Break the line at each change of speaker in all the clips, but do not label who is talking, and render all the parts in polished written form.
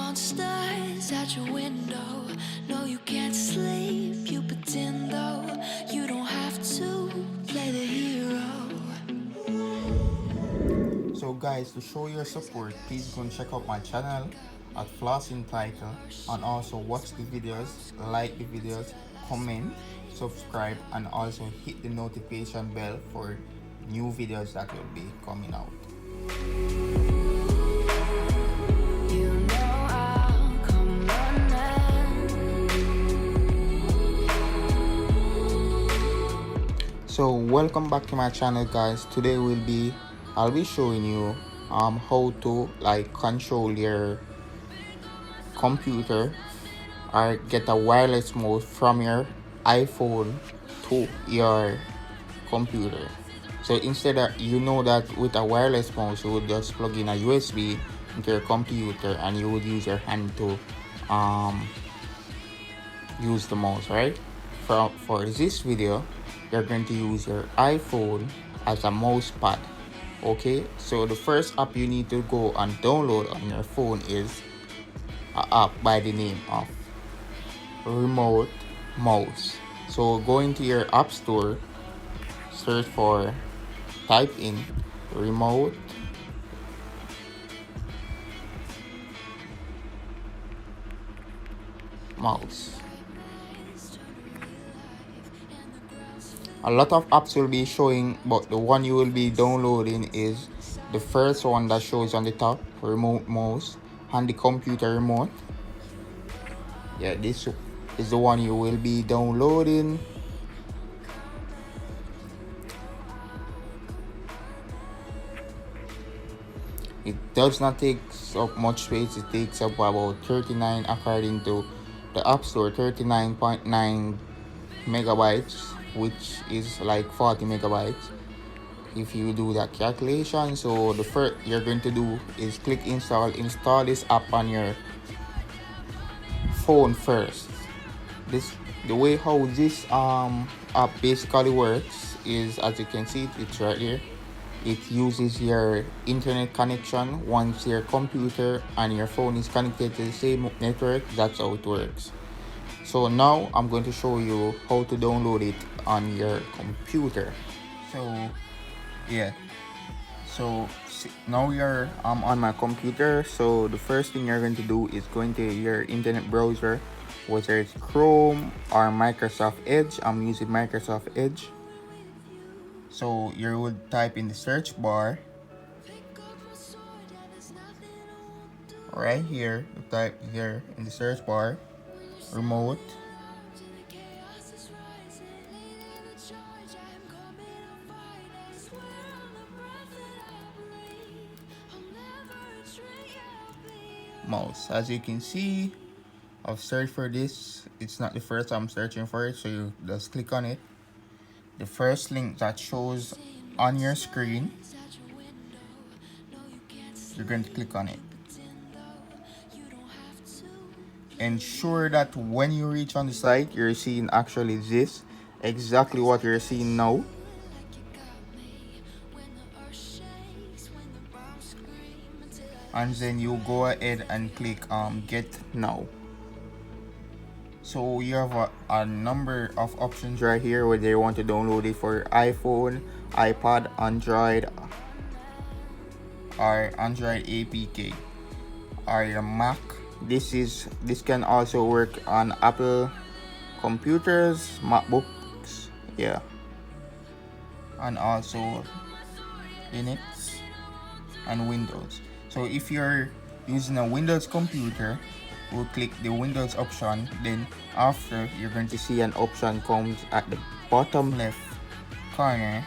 monsters at your window. No, you can't sleep, you pretend though. You don't have to play the hero.
So guys, to show your support, please go and check out my channel at Flossing Title, and also watch the videos, like the videos, comment, subscribe, and also hit the notification bell for new videos that will be coming out.
You know I'll come running.
So welcome back to my channel guys. Today I'll be showing you how to control your computer or get a wireless mode from your iPhone to your computer. So instead of, that with a wireless mouse you would just plug in a USB into your computer and you would use your hand to use the mouse, right? For this video you're going to use your iPhone as a mouse pad. Okay, so the first app you need to go and download on your phone is an app by the name of Remote Mouse. So go into your app store, type in Remote Mouse. A lot of apps will be showing, but the one you will be downloading is the first one that shows on the top, Remote Mouse, and the computer remote. Yeah, this is the one you will be downloading. It does not take up much space. It takes up about 39, according to the App Store, 39.9 megabytes, which is like 40 megabytes if you do that calculation. So the first you're going to do is click install this app on your phone first. The way how this app basically works is, as you can see, it's right here. It uses your internet connection. Once your computer and your phone is connected to the same network, that's how it works. So now I'm going to show you how to download it on your computer. So yeah, so now you're on my computer. So the first thing you're going to do is go into your internet browser, whether it's Chrome or Microsoft Edge. I'm using Microsoft Edge. So you would type in the search bar right here. You type here in the search bar remote. Mouse. As you can see, I've searched for this. It's not the first time I'm searching for it, so you just click on it. The first link that shows on your screen, you're going to click on it. Ensure that when you reach on the site, you're seeing actually this, exactly what you're seeing now. And then you go ahead and click get now. So you have a number of options right here, whether you want to download it for your iPhone, iPad, Android, or Android APK, or your Mac. This can also work on Apple computers, MacBooks, yeah, and also Linux and Windows. So if you're using a Windows computer, we'll click the Windows option. Then after, you're going to see an option comes at the bottom left corner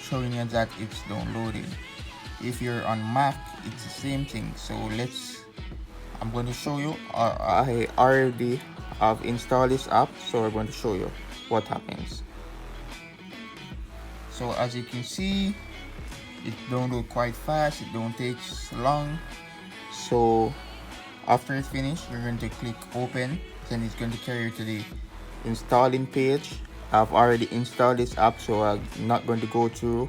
showing you that it's downloading. If you're on Mac, it's the same thing. So I'm going to show you. I already have installed this app, so I'm going to show you what happens. So as you can see, it downloads quite fast. It don't take long. So after it's finished, you're going to click open. Then it's going to carry you to the installing page. I've already installed this app, so I'm not going to go through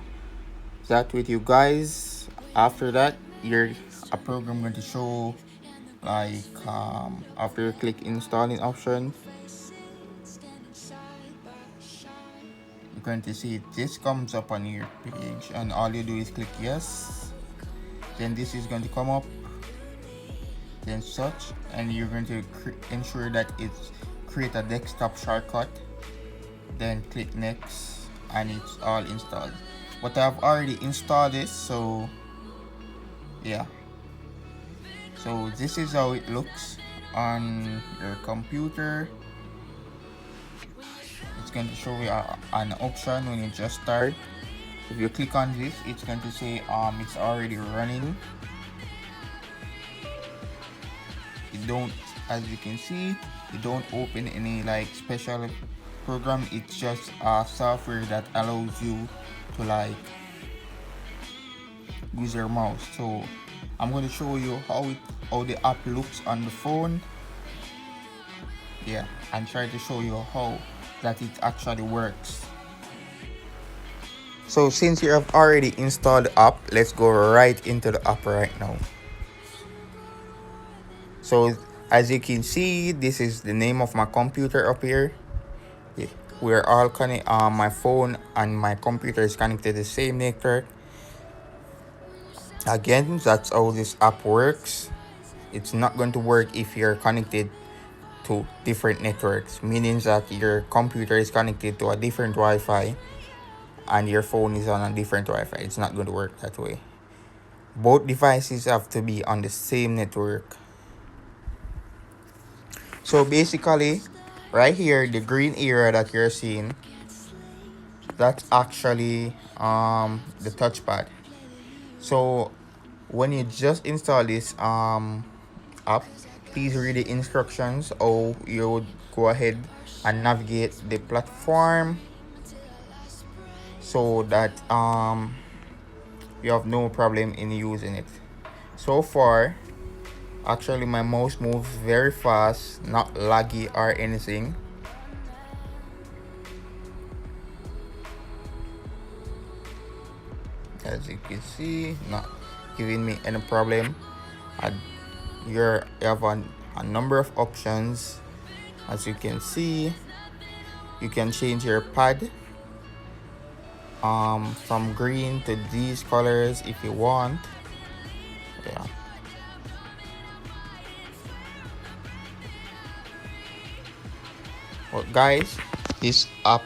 that with you guys. After that, a program going to show like after you click installing option, you're going to see this comes up on your page, and all you do is click yes. Then this is going to come up, then such, and you're going to ensure that it's create a desktop shortcut, then click next, and it's all installed. But I've already installed this, so yeah. So this is how it looks on your computer. It's going to show you an option when you just start. If you click on this, it's going to say it's already running. You don't, as you can see, you don't open any like special program. It's just a software that allows you to like use your mouse. So I'm going to show you how the app looks on the phone, yeah, and try to show you how that it actually works. So since you have already installed the app, let's go right into the app right now. So as you can see, this is the name of my computer up here. We're all connected. My phone and my computer is connected to the same network. Again, that's how this app works. It's not going to work if you're connected to different networks, meaning that your computer is connected to a different Wi-Fi and your phone is on a different Wi-Fi. It's not going to work that way. Both devices have to be on the same network. So basically, right here, the green area that you're seeing, that's actually the touchpad. So when you just install this app, please read the instructions or you would go ahead and navigate the platform so that you have no problem in using it. So far, actually my mouse moves very fast, not laggy or anything. As you can see, not giving me any problem. You have a number of options. As you can see, you can change your pad from green to these colors if you want. Yeah. But guys, this app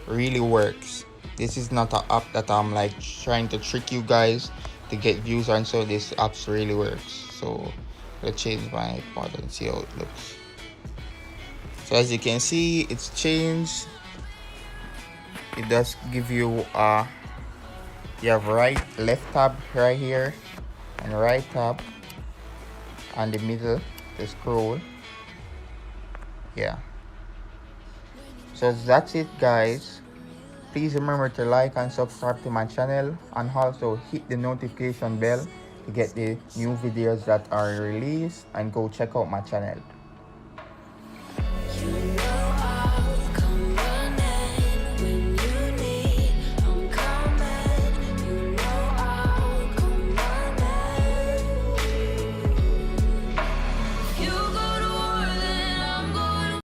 really works. This is not an app that I'm like trying to trick you guys to get views on. So this apps really works. So let's change my pod and see how it looks. So as you can see, it's changed. It does give you you have left tab right here and right tab and the middle to scroll. Yeah. So that's it guys. Please remember to like and subscribe to my channel and also hit the notification bell to get the new videos that are released, and go check out my channel.